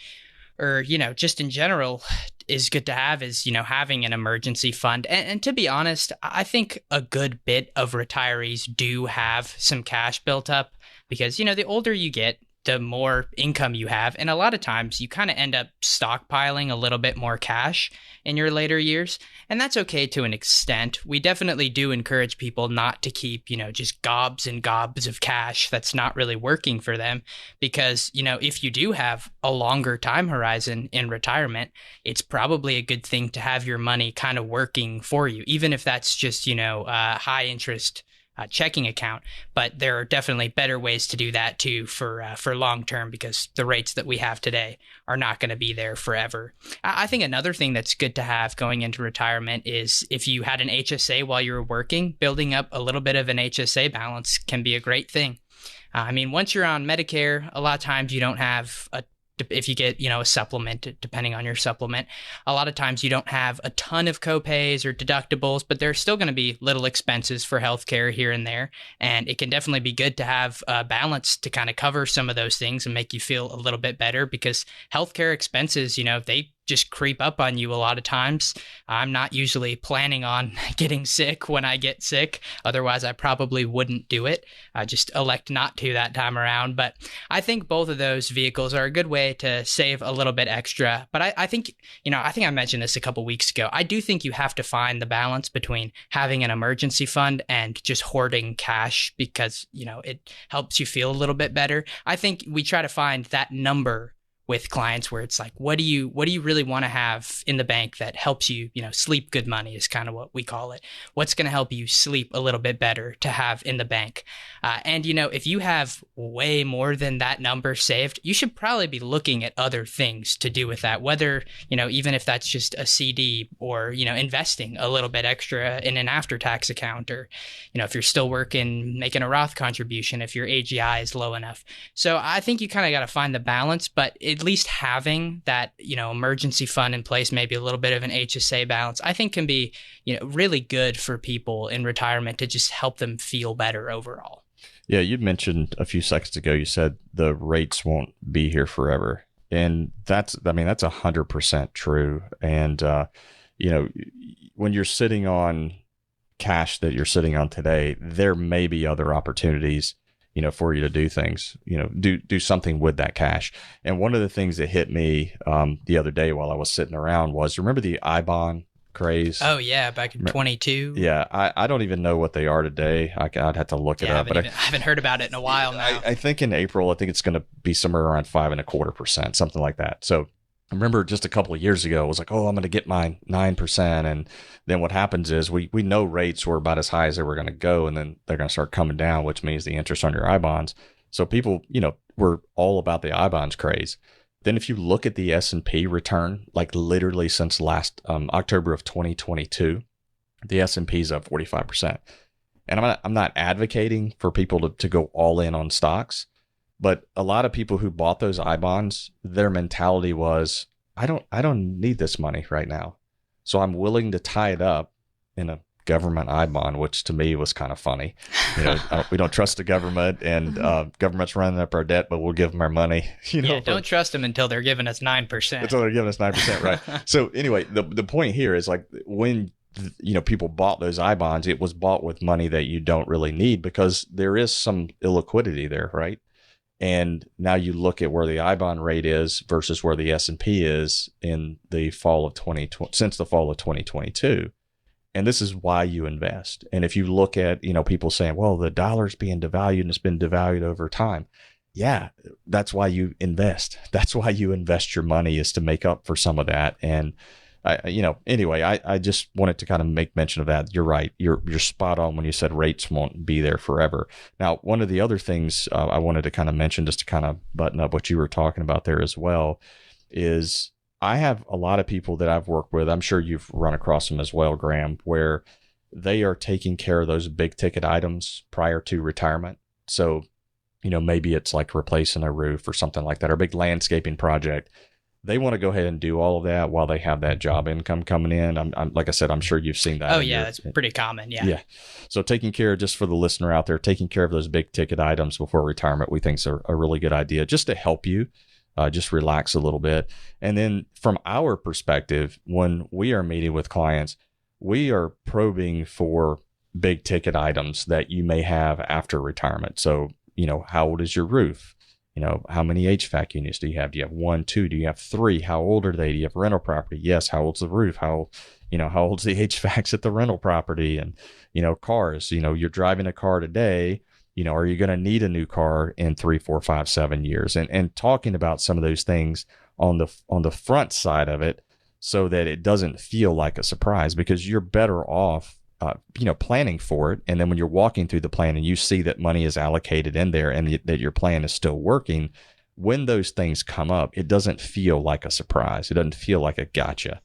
or just in general, is good to have is, having an emergency fund. And to be honest, I think a good bit of retirees do have some cash built up because, the older you get, the more income you have. And a lot of times you kind of end up stockpiling a little bit more cash in your later years. And that's okay to an extent. We definitely do encourage people not to keep, just gobs and gobs of cash that's not really working for them. Because, if you do have a longer time horizon in retirement, it's probably a good thing to have your money kind of working for you, even if that's just, high interest checking account. But there are definitely better ways to do that too for long term, because the rates that we have today are not going to be there forever. I think another thing that's good to have going into retirement is if you had an HSA while you were working, building up a little bit of an HSA balance can be a great thing. Once you're on Medicare, a lot of times you don't have if you get, a supplement, depending on your supplement, a lot of times you don't have a ton of copays or deductibles, but there's still going to be little expenses for healthcare here and there. And it can definitely be good to have a balance to kind of cover some of those things and make you feel a little bit better, because healthcare expenses, they just creep up on you a lot of times. I'm not usually planning on getting sick when I get sick. Otherwise, I probably wouldn't do it. I just elect not to that time around. But I think both of those vehicles are a good way to save a little bit extra. But I think, I think I mentioned this a couple weeks ago. I do think you have to find the balance between having an emergency fund and just hoarding cash because, it helps you feel a little bit better. I think we try to find that number with clients where it's like, what do you really want to have in the bank that helps you, sleep good money is kind of what we call it. What's going to help you sleep a little bit better to have in the bank? And, if you have way more than that number saved, you should probably be looking at other things to do with that, whether, even if that's just a CD or, investing a little bit extra in an after-tax account, or, if you're still working, making a Roth contribution, if your AGI is low enough. So I think you kind of got to find the balance, but at least having that, emergency fund in place, maybe a little bit of an HSA balance, I think can be, really good for people in retirement to just help them feel better overall. Yeah, you mentioned a few seconds ago, you said the rates won't be here forever. And that's 100% true. And, when you're sitting on cash that you're sitting on today, there may be other opportunities for you to do things, do something with that cash. And one of the things that hit me the other day while I was sitting around was, remember the I-bond craze? Oh, yeah, back in 22. Yeah, I don't even know what they are today. I'd have to look it up. But I haven't heard about it in a while now. I think in April, I think it's going to be somewhere around 5.25%, something like that. So I remember just a couple of years ago, it was like, oh, I'm going to get my 9%. And then what happens is we know rates were about as high as they were going to go, and then they're going to start coming down, which means the interest on your I-bonds. So people, were all about the I-bonds craze. Then if you look at the S&P return, like literally since last October of 2022, the S&P is up 45%. And I'm not advocating for people to go all in on stocks. But a lot of people who bought those I-bonds, their mentality was, I don't need this money right now. So I'm willing to tie it up in a government I-bond, which to me was kind of funny. We don't trust the government, and government's running up our debt, but we'll give them our money. Don't trust them until they're giving us 9%. Until they're giving us 9%, right? So anyway, the point here is like when people bought those I-bonds, it was bought with money that you don't really need because there is some illiquidity there, right? And now you look at where the I-bond rate is versus where the S&P is in the fall of since the fall of 2022. And this is why you invest. And if you look at, people saying, well, the dollar's being devalued and it's been devalued over time. Yeah, that's why you invest. That's why you invest your money, is to make up for some of that. And anyway, I just wanted to kind of make mention of that. You're right. You're spot on when you said rates won't be there forever. Now, one of the other things I wanted to kind of mention, just to kind of button up what you were talking about there as well, is I have a lot of people that I've worked with. I'm sure you've run across them as well, Graham, where they are taking care of those big ticket items prior to retirement. So, maybe it's like replacing a roof or something like that, or a big landscaping project. They want to go ahead and do all of that while they have that job income coming in. I'm like I said, I'm sure you've seen that. Oh yeah, it's pretty common. Yeah. Yeah. So taking care, just for the listener out there, taking care of those big ticket items before retirement, we think is a really good idea, just to help you just relax a little bit. And then from our perspective, when we are meeting with clients, we are probing for big ticket items that you may have after retirement. So, how old is your roof? How many HVAC units do you have? Do you have 1, 2? Do you have 3? How old are they? Do you have rental property? Yes. How old's the roof? How old's the HVACs at the rental property? And, cars, you're driving a car today, are you going to need a new car in 3, 4, 5, 7 years? And talking about some of those things on the front side of it, so that it doesn't feel like a surprise, because you're better off planning for it. And then when you're walking through the plan and you see that money is allocated in there and that your plan is still working, when those things come up, it doesn't feel like a surprise. It doesn't feel like a gotcha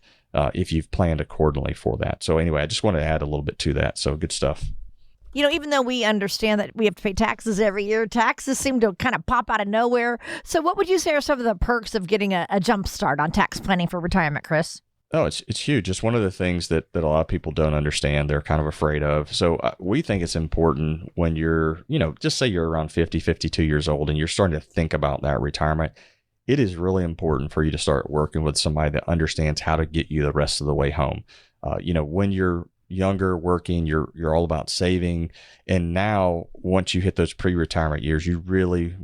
if you've planned accordingly for that. So anyway, I just want to add a little bit to that. So good stuff. Even though we understand that we have to pay taxes every year, taxes seem to kind of pop out of nowhere. So what would you say are some of the perks of getting a jump start on tax planning for retirement, Chris? Oh, it's huge. It's one of the things that a lot of people don't understand. They're kind of afraid of. So we think it's important when you're, just say you're around 50, 52 years old and you're starting to think about that retirement. It is really important for you to start working with somebody that understands how to get you the rest of the way home. When you're younger working, you're all about saving. And now once you hit those pre-retirement years, you really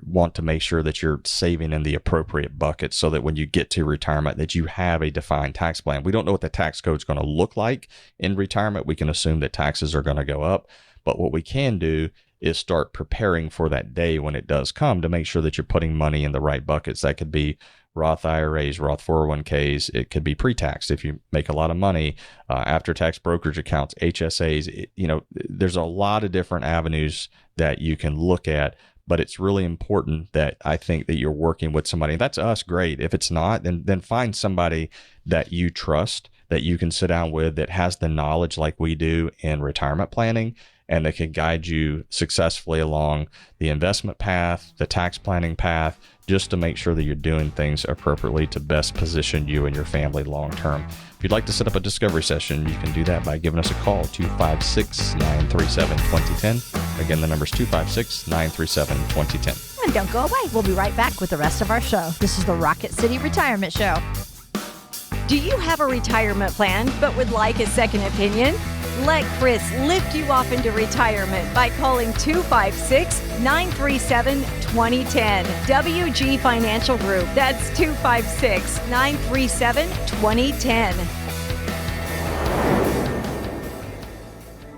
want to make sure that you're saving in the appropriate buckets so that when you get to retirement that you have a defined tax plan. We don't know what the tax code is going to look like in retirement. We can assume that taxes are going to go up, but what we can do is start preparing for that day when it does come to make sure that you're putting money in the right buckets. That could be Roth IRAs, Roth 401ks. It could be pre-tax if you make a lot of money, after-tax brokerage accounts, HSAs. There's a lot of different avenues that you can look at. But it's really important that I think that you're working with somebody. That's us, great. If it's not, then find somebody that you trust, that you can sit down with, that has the knowledge like we do in retirement planning, and that can guide you successfully along the investment path, the tax planning path, just to make sure that you're doing things appropriately to best position you and your family long term. If you'd like to set up a discovery session, you can do that by giving us a call, 256-937-2010. Again, the number is 256-937-2010. And don't go away. We'll be right back with the rest of our show. This is the Rocket City Retirement Show. Do you have a retirement plan but would like a second opinion? Let Chris lift you off into retirement by calling 256-937-2010. WG Financial Group. That's 256-937-2010.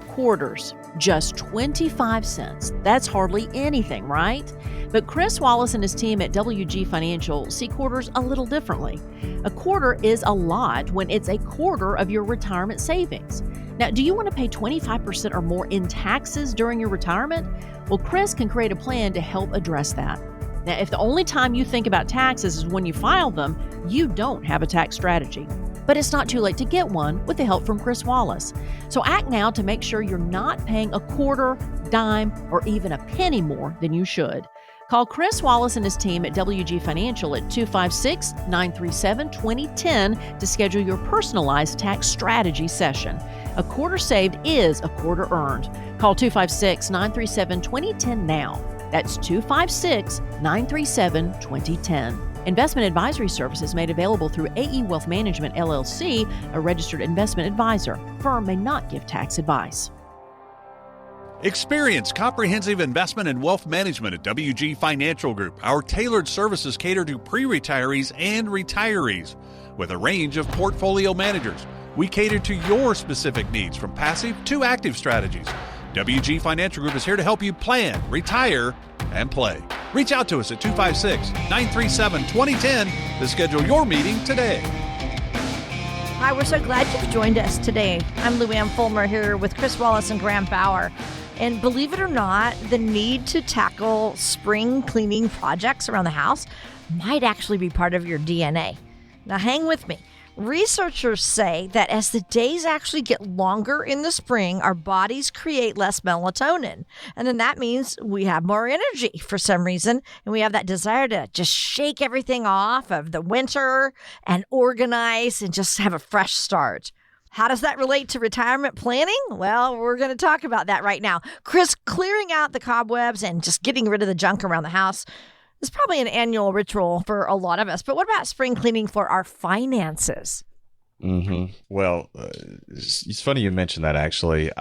Quarters, just 25 cents. That's hardly anything, right? But Cris Wallace and his team at WG Financial see quarters a little differently. A quarter is a lot when it's a quarter of your retirement savings. Now, do you want to pay 25% or more in taxes during your retirement? Well, Chris can create a plan to help address that. Now, if the only time you think about taxes is when you file them, you don't have a tax strategy. But it's not too late to get one with the help from Cris Wallace. So act now to make sure you're not paying a quarter, dime, or even a penny more than you should. Call Cris Wallace and his team at WG Financial at 256-937-2010 to schedule your personalized tax strategy session. A quarter saved is a quarter earned. Call 256-937-2010 now. That's 256-937-2010. Investment advisory services made available through AE Wealth Management, LLC, a registered investment advisor. Firm may not give tax advice. Experience comprehensive investment and wealth management at WG Financial Group. Our tailored services cater to pre-retirees and retirees. With a range of portfolio managers, we cater to your specific needs from passive to active strategies. WG Financial Group is here to help you plan, retire, and play. Reach out to us at 256-937-2010 to schedule your meeting today. Hi, we're so glad you've joined us today. I'm Lou Ann Fulmer here with Cris Wallace and Graham Bauer. And believe it or not, the need to tackle spring cleaning projects around the house might actually be part of your DNA. Now hang with me. Researchers say that as the days actually get longer in the spring, our bodies create less melatonin. And then that means we have more energy for some reason. And we have that desire to just shake everything off of the winter and organize and just have a fresh start. How does that relate to retirement planning? Well, we're going to talk about that right now. Cris, clearing out the cobwebs and just getting rid of the junk around the house is probably an annual ritual for a lot of us. But what about spring cleaning for our finances? Well, it's funny you mentioned that, actually.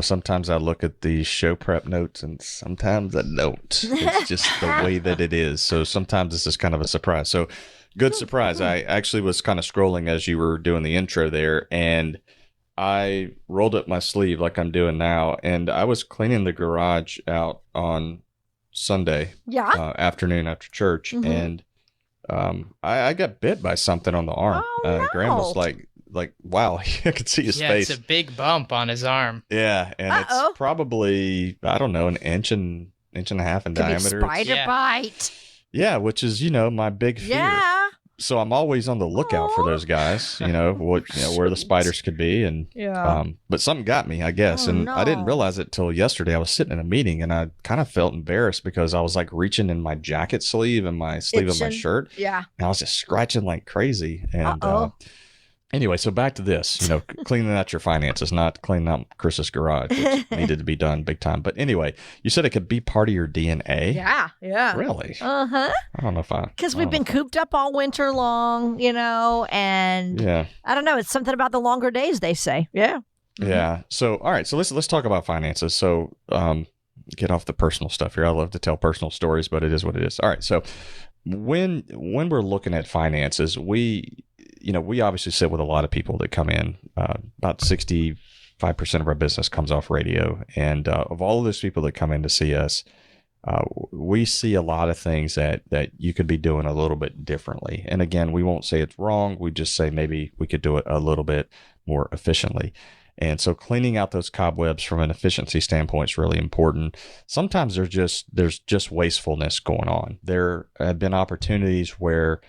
Sometimes I look at the show prep notes and sometimes I don't. It's just the way that it is. So sometimes this is kind of a surprise. So good surprise. I actually was kind of scrolling as you were doing the intro there, and I rolled up my sleeve like I'm doing now, and I was cleaning the garage out on Sunday afternoon after church, and I got bit by something on the arm. No. Graham was like, wow, I could see his face. Yeah, it's a big bump on his arm. Yeah, and it's probably, I don't know, an inch and a half in diameter. Spider bite. Yeah, which is, my big fear. Yeah. So I'm always on the lookout for those guys, where the spiders could be. And, but something got me, I guess. I didn't realize it till yesterday. I was sitting in a meeting and I kind of felt embarrassed because I was like reaching in my jacket sleeve and my sleeve of my shirt. Yeah. And I was just scratching like crazy. And, anyway, so back to this, cleaning out your finances, not cleaning out Chris's garage, which needed to be done big time. But anyway, you said it could be part of your DNA. Yeah. Really? Uh-huh. I don't know if because we've been cooped up all winter long, and I don't know. It's something about the longer days, they say. Yeah. Yeah. So, all right. So let's talk about finances. So, get off the personal stuff here. I love to tell personal stories, but it is what it is. All right. So when we're looking at finances, we obviously sit with a lot of people that come in. About 65% of our business comes off radio. And of all of those people that come in to see us, we see a lot of things that you could be doing a little bit differently. And again, we won't say it's wrong. We just say maybe we could do it a little bit more efficiently. And so cleaning out those cobwebs from an efficiency standpoint is really important. Sometimes there's just wastefulness going on. There have been opportunities where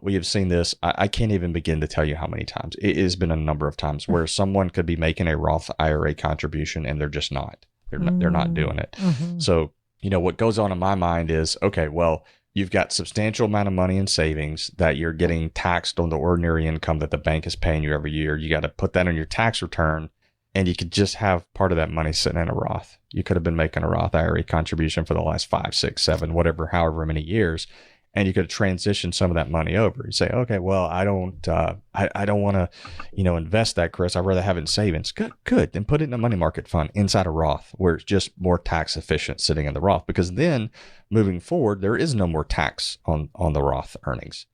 we have seen this. I can't even begin to tell you how many times. It has been a number of times where someone could be making a Roth IRA contribution and they're just not. They're not doing it. So, what goes on in my mind is, okay, well, you've got substantial amount of money in savings that you're getting taxed on the ordinary income that the bank is paying you every year. You got to put that on your tax return, and you could just have part of that money sitting in a Roth. You could have been making a Roth IRA contribution for the last 5, 6, 7, however many years. And you could transition some of that money over. You say, okay, well, I don't want to, invest that, Cris. I'd rather have it in savings. Good. Then put it in a money market fund inside a Roth where it's just more tax efficient sitting in the Roth, because then moving forward, there is no more tax on the Roth earnings.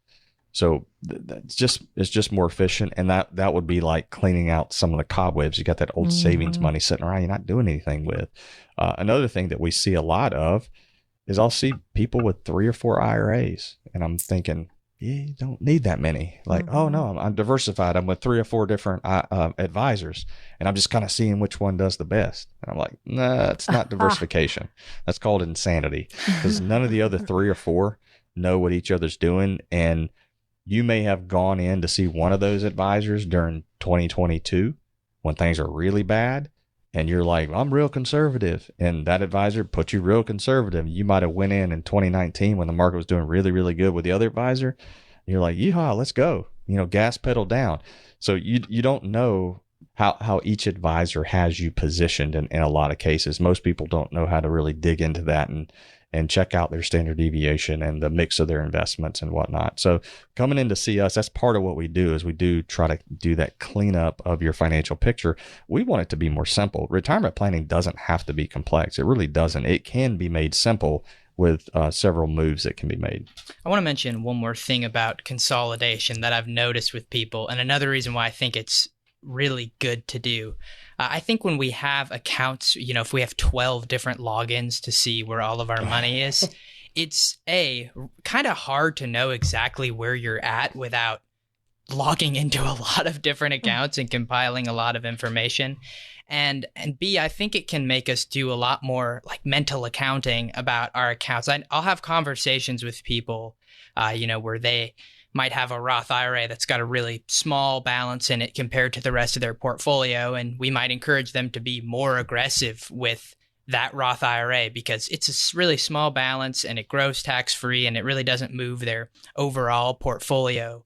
So it's just more efficient. And that would be like cleaning out some of the cobwebs. You got that old savings money sitting around you're not doing anything with. Another thing that we see a lot of is I'll see people with 3 or 4 IRAs, and I'm thinking, you don't need that many. Like, oh no, I'm diversified. I'm with 3 or 4 different advisors, and I'm just kind of seeing which one does the best. And I'm like, nah, it's not diversification. That's called insanity, because none of the other 3 or 4 know what each other's doing. And you may have gone in to see one of those advisors during 2022 when things are really bad. And you're like, I'm real conservative. And that advisor put you real conservative. You might have went in 2019 when the market was doing really, really good with the other advisor. And you're like, yeehaw, let's go. Gas pedal down. So you don't know how each advisor has you positioned in a lot of cases. Most people don't know how to really dig into that and check out their standard deviation and the mix of their investments and whatnot. So coming in to see us, that's part of what we do, is we do try to do that cleanup of your financial picture. We want it to be more simple. Retirement planning doesn't have to be complex. It really doesn't. It can be made simple with several moves that can be made. I want to mention one more thing about consolidation that I've noticed with people, and another reason why I think it's really good to do. I think when we have accounts, if we have 12 different logins to see where all of our money is, it's kind of hard to know exactly where you're at without logging into a lot of different accounts and compiling a lot of information. And B, I think it can make us do a lot more like mental accounting about our accounts. I'll have conversations with people, where they might have a Roth IRA that's got a really small balance in it compared to the rest of their portfolio. And we might encourage them to be more aggressive with that Roth IRA because it's a really small balance and it grows tax-free and it really doesn't move their overall portfolio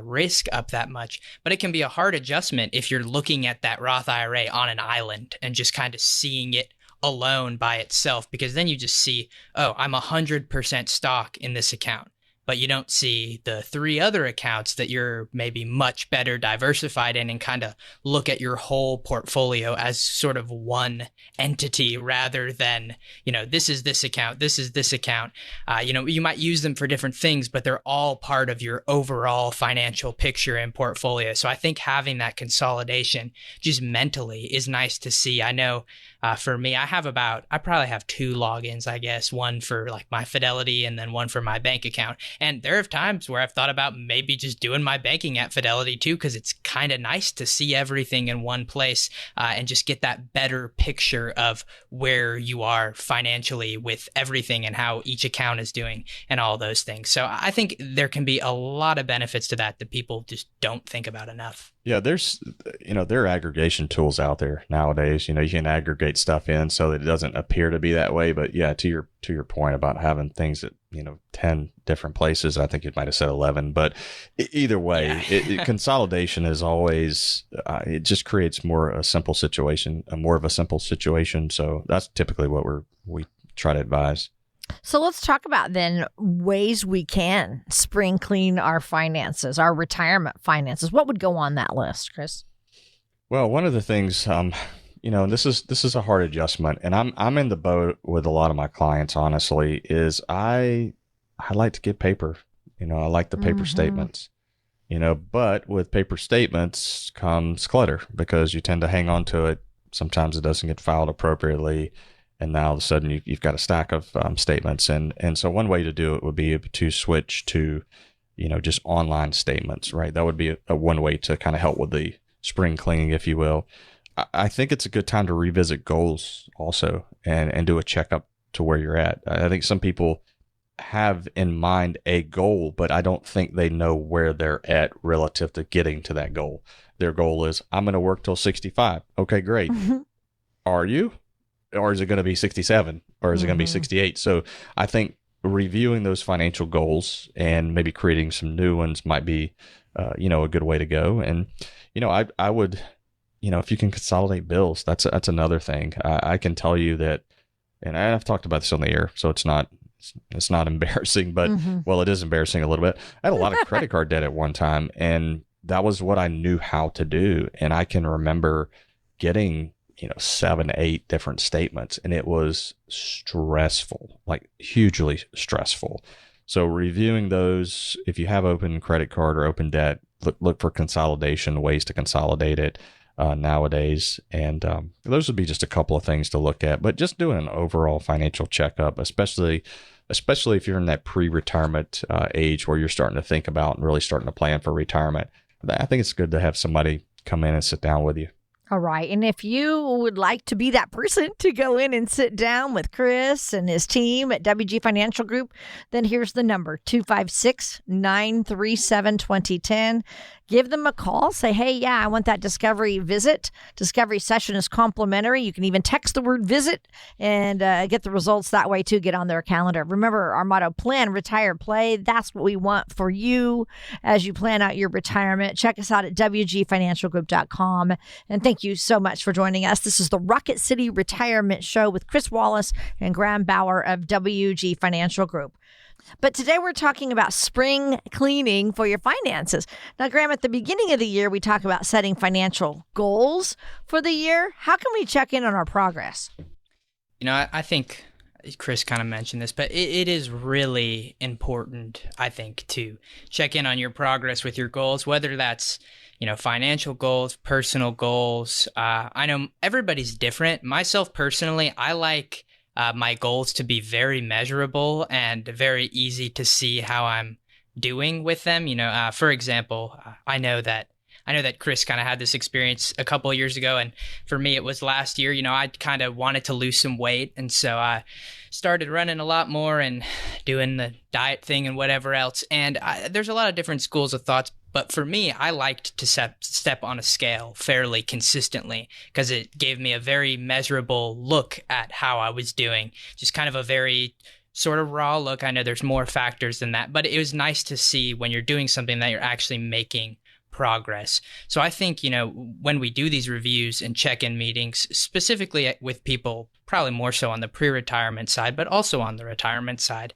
risk up that much. But it can be a hard adjustment if you're looking at that Roth IRA on an island and just kind of seeing it alone by itself, because then you just see, oh, I'm 100% stock in this account. But you don't see the 3 other accounts that you're maybe much better diversified in and kind of look at your whole portfolio as sort of one entity rather than, this is this account, this is this account. You might use them for different things, but they're all part of your overall financial picture and portfolio. So I think having that consolidation just mentally is nice to see. I know for me, I probably have 2 logins, I guess, one for like my Fidelity and then one for my bank account. And there are times where I've thought about maybe just doing my banking at Fidelity too, because it's kind of nice to see everything in one place and just get that better picture of where you are financially with everything and how each account is doing and all those things. So I think there can be a lot of benefits to that people just don't think about enough. Yeah, there are aggregation tools out there nowadays. You can aggregate stuff in so that it doesn't appear to be that way. But yeah, to your point about having things at 10 different places, I think you might have said 11. But either way, yeah. Consolidation is always it just creates more of a simple situation. So that's typically what we try to advise. So let's talk about then ways we can spring clean our finances, our retirement finances. What would go on that list, Chris? Well, one of the things, and this is a hard adjustment, and I'm in the boat with a lot of my clients. Honestly, is I like to get paper. I like the paper statements. But with paper statements comes clutter because you tend to hang on to it. Sometimes it doesn't get filed appropriately. And now all of a sudden you've got a stack of statements. And so one way to do it would be to switch to, just online statements, right? That would be a one way to kind of help with the spring cleaning, if you will. I think it's a good time to revisit goals also and do a checkup to where you're at. I think some people have in mind a goal, but I don't think they know where they're at relative to getting to that goal. Their goal is, I'm going to work till 65. Okay, great. Are you? Or is it going to be 67 or is it going to be 68? So I think reviewing those financial goals and maybe creating some new ones might be, a good way to go. And, I would, if you can consolidate bills, that's another thing. I can tell you that, and I've talked about this on the air, so it's not embarrassing, but well, it is embarrassing a little bit. I had a lot of credit card debt at one time, and that was what I knew how to do. And I can remember getting 7, 8 different statements, and it was stressful, like hugely stressful. So reviewing those, if you have open credit card or open debt, look for consolidation, ways to consolidate it nowadays. And those would be just a couple of things to look at, but just doing an overall financial checkup, especially if you're in that pre-retirement age where you're starting to think about and really starting to plan for retirement. I think it's good to have somebody come in and sit down with you. All right. And if you would like to be that person to go in and sit down with Chris and his team at WG Financial Group, then here's the number, 256-937-2010. Give them a call. Say, hey, yeah, I want that discovery visit. Discovery session is complimentary. You can even text the word visit and get the results that way, too. Get on their calendar. Remember our motto, plan, retire, play. That's what we want for you as you plan out your retirement. Check us out at WGFinancialGroup.com. And thank you so much for joining us. This is the Rocket City Retirement Show with Cris Wallace and Graham Bauer of WG Financial Group. But today we're talking about spring cleaning for your finances. Now, Graham, at the beginning of the year, we talk about setting financial goals for the year. How can we check in on our progress? I think Chris kind of mentioned this, but it is really important, I think, to check in on your progress with your goals, whether that's financial goals, personal goals. I know everybody's different. Myself personally, I like my goals to be very measurable and very easy to see how I'm doing with them. For example, I know that I know that Chris kind of had this experience a couple of years ago, and for me it was last year. I kind of wanted to lose some weight, and so I started running a lot more and doing the diet thing and whatever else. And there's a lot of different schools of thoughts, but for me, I liked to step on a scale fairly consistently because it gave me a very measurable look at how I was doing, just kind of a very sort of raw look. I know there's more factors than that, but it was nice to see when you're doing something that you're actually making progress. So I think, when we do these reviews and check-in meetings, specifically with people, probably more so on the pre-retirement side, but also on the retirement side,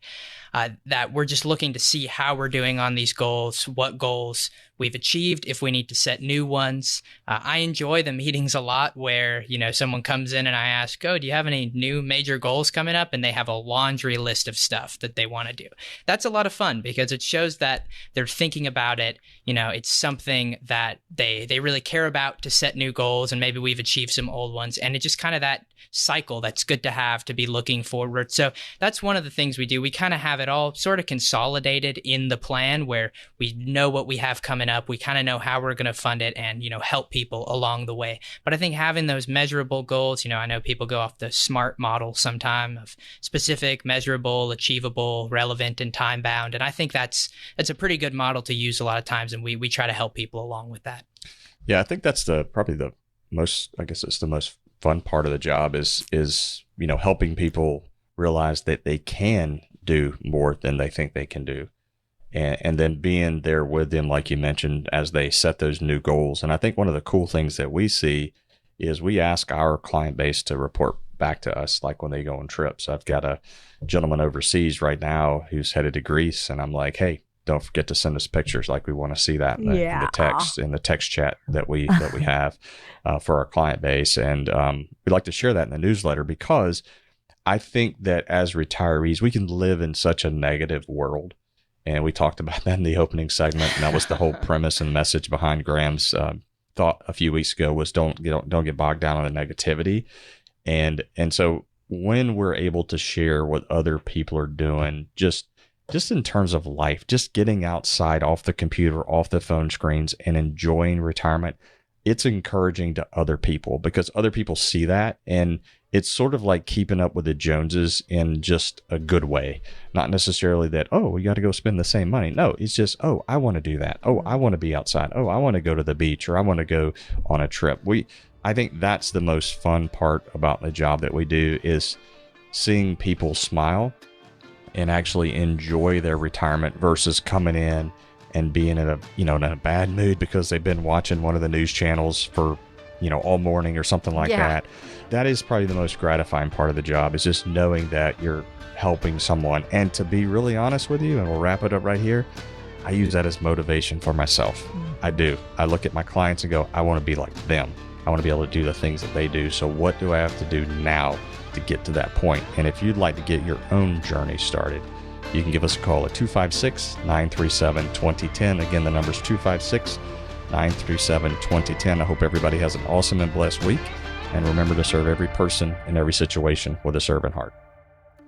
that we're just looking to see how we're doing on these goals, what goals we've achieved, if we need to set new ones. I enjoy the meetings a lot where, someone comes in and I ask, do you have any new major goals coming up? And they have a laundry list of stuff that they want to do. That's a lot of fun because it shows that they're thinking about it. It's something that they really care about to set new goals, and maybe we've achieved some old ones. And it's just kind of that cycle that's good to have to be looking forward. So that's one of the things we do. We kind of have it all sort of consolidated in the plan where we know what we have coming up. We kind of know how we're going to fund it and, help people along the way. But I think having those measurable goals, I know people go off the SMART model sometime of specific, measurable, achievable, relevant, and time bound. And I think that's a pretty good model to use a lot of times. And we try to help people along with that. Yeah, I think that's probably the most fun part of the job is helping people realize that they can do more than they think they can do. And then being there with them, like you mentioned, as they set those new goals. And I think one of the cool things that we see is we ask our client base to report back to us, like when they go on trips. I've got a gentleman overseas right now who's headed to Greece, and I'm like, hey, don't forget to send us pictures. Like, we want to see that in the text chat that we have for our client base. And we'd like to share that in the newsletter because I think that as retirees, we can live in such a negative world. And we talked about that in the opening segment. And that was the whole premise and message behind Graham's thought a few weeks ago was don't get bogged down on the negativity. And so when we're able to share what other people are doing, just in terms of life, just getting outside, off the computer, off the phone screens, and enjoying retirement, it's encouraging to other people because other people see that. And it's sort of like keeping up with the Joneses in just a good way. Not necessarily that, we got to go spend the same money. No, it's just, I want to do that. I want to be outside. I want to go to the beach, or I want to go on a trip. I think that's the most fun part about the job that we do is seeing people smile and actually enjoy their retirement versus coming in and being in a bad mood because they've been watching one of the news channels for, all morning or something like that. That is probably the most gratifying part of the job, is just knowing that you're helping someone. And to be really honest with you, and we'll wrap it up right here, I use that as motivation for myself. I do. I look at my clients and go, I want to be like them. I want to be able to do the things that they do. So what do I have to do now to get to that point? And if you'd like to get your own journey started, you can give us a call at 256-937-2010. Again, the number's 256-937-2010. I hope everybody has an awesome and blessed week. And remember to serve every person in every situation with a servant heart.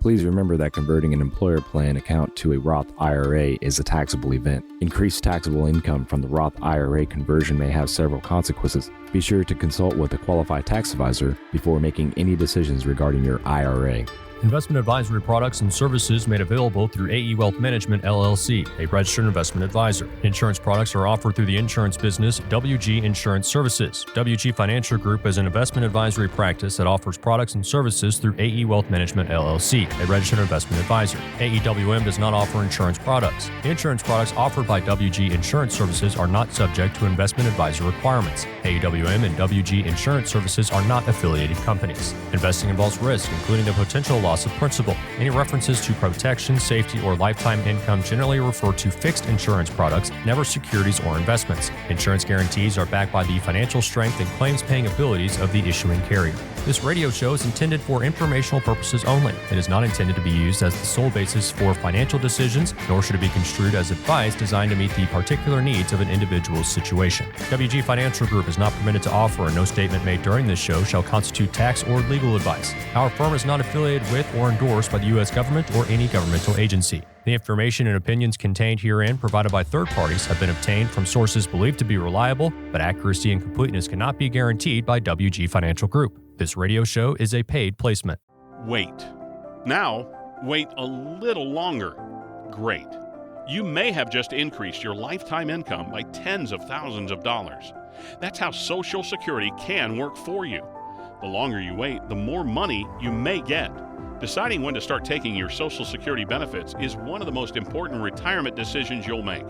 Please remember that converting an employer plan account to a Roth IRA is a taxable event. Increased taxable income from the Roth IRA conversion may have several consequences. Be sure to consult with a qualified tax advisor before making any decisions regarding your IRA. Investment advisory products and services made available through AE Wealth Management, LLC, a registered investment advisor. Insurance products are offered through the insurance business WG Insurance Services. WG Financial Group is an investment advisory practice that offers products and services through AE Wealth Management, LLC, a registered investment advisor. AEWM does not offer insurance products. Insurance products offered by WG Insurance Services are not subject to investment advisor requirements. AEWM and WG Insurance Services are not affiliated companies. Investing involves risk, including the potential loss of principal. Any references to protection, safety, or lifetime income generally refer to fixed insurance products, never securities or investments. Insurance guarantees are backed by the financial strength and claims-paying abilities of the issuing carrier. This radio show is intended for informational purposes only. It is not intended to be used as the sole basis for financial decisions, nor should it be construed as advice designed to meet the particular needs of an individual's situation. WG Financial Group is not permitted to offer, and no statement made during this show shall constitute tax or legal advice. Our firm is not affiliated with or endorsed by the U.S. government or any governmental agency. The information and opinions contained herein provided by third parties have been obtained from sources believed to be reliable, but accuracy and completeness cannot be guaranteed by WG Financial Group. This radio show is a paid placement. Wait. Now, wait a little longer. Great. You may have just increased your lifetime income by tens of thousands of dollars. That's how Social Security can work for you. The longer you wait, the more money you may get. Deciding when to start taking your Social Security benefits is one of the most important retirement decisions you'll make.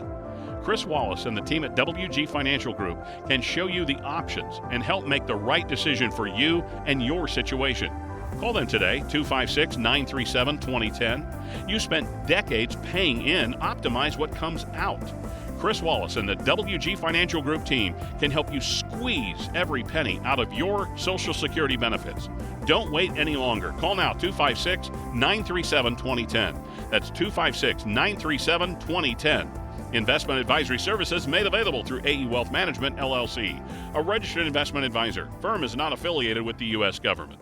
Cris Wallace and the team at WG Financial Group can show you the options and help make the right decision for you and your situation. Call them today, 256-937-2010. You spent decades paying in. Optimize what comes out. Cris Wallace and the WG Financial Group team can help you squeeze every penny out of your Social Security benefits. Don't wait any longer. Call now, 256-937-2010. That's 256-937-2010. Investment advisory services made available through AE Wealth Management, LLC, a registered investment advisor. Firm is not affiliated with the U.S. government.